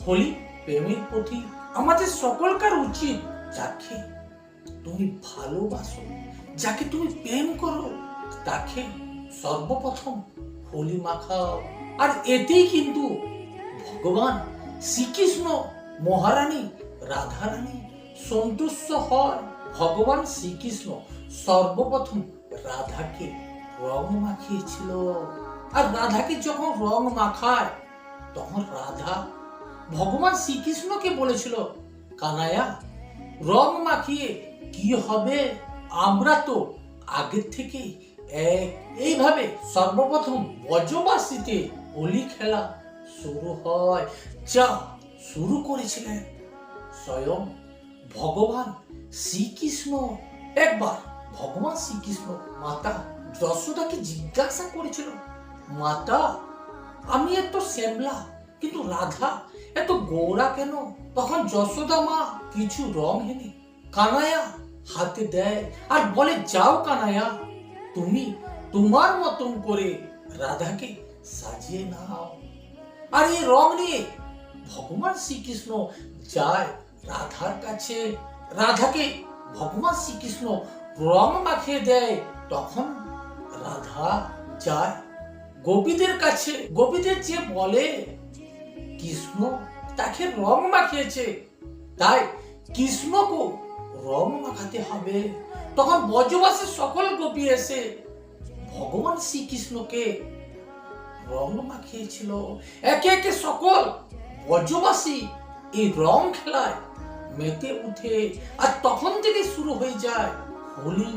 হোলি প্রেমের প্রতি আমাদের সকলকার উচিত। যাকে তুমি ভালোবাসো, যাকে তুমি প্রেম করো, তাকে সর্বপ্রথম হোলি মাখাও। আর এতেই কিন্তু ভগবান শ্রীকৃষ্ণ মহারানী রাধারানী সন্তুষ্ট হয়। ভগবান শ্রীকৃষ্ণ সর্বপ্রথম রাধাকে রং মাখিয়েছিল। আর রাধাকে যখন রং মাখায়, তখন রাধা ভগবান শ্রীকৃষ্ণকে বলেছিল, কানাইয়া, রং মাখিয়ে কি হবে? আমরা তো আগের থেকে এইভাবে সর্বপ্রথম ব্রজবাসীতে হোলি খেলা শুরু হয়। যা শুরু করেছিলেন স্বয়ং ভগবান শ্রীকৃষ্ণ। একবার ভগবান শ্রীকৃষ্ণ মাতা যশোদাকে জিজ্ঞাসা করেছিল, মাতা, আমি এত শ্যামলা, কিন্তু রাধা এত গোরা কেন? তখন যশোদা মা কিছু রং এনে কানাইয়া হাতে দেয় আর বলে, যাও কানাইয়া, তুমি তোমার মতন করে রাধাকে সাজিয়ে নাও। আর এই রং নিয়ে ভগবান শ্রীকৃষ্ণ যায় রাধার কাছে। রাধাকে ভগবান শ্রীকৃষ্ণ রং মাখিয়ে দেয়। তখন রাধা যায় গোপীদের কাছে। গোপীদের যে বলে, কৃষ্ণ তাকে রং মাখিয়েছে, তাই কৃষ্ণকে রং মাখাতে হবে। তখন ব্রজবাসীর সকল গোপী এসে ভগবান শ্রীকৃষ্ণকে রং মাখিয়েছিল। একে একে সকল ব্রজবাসী এই রং খেলায় মেতে উঠে। আর তখন থেকে শুরু হয়ে যায় হোলি।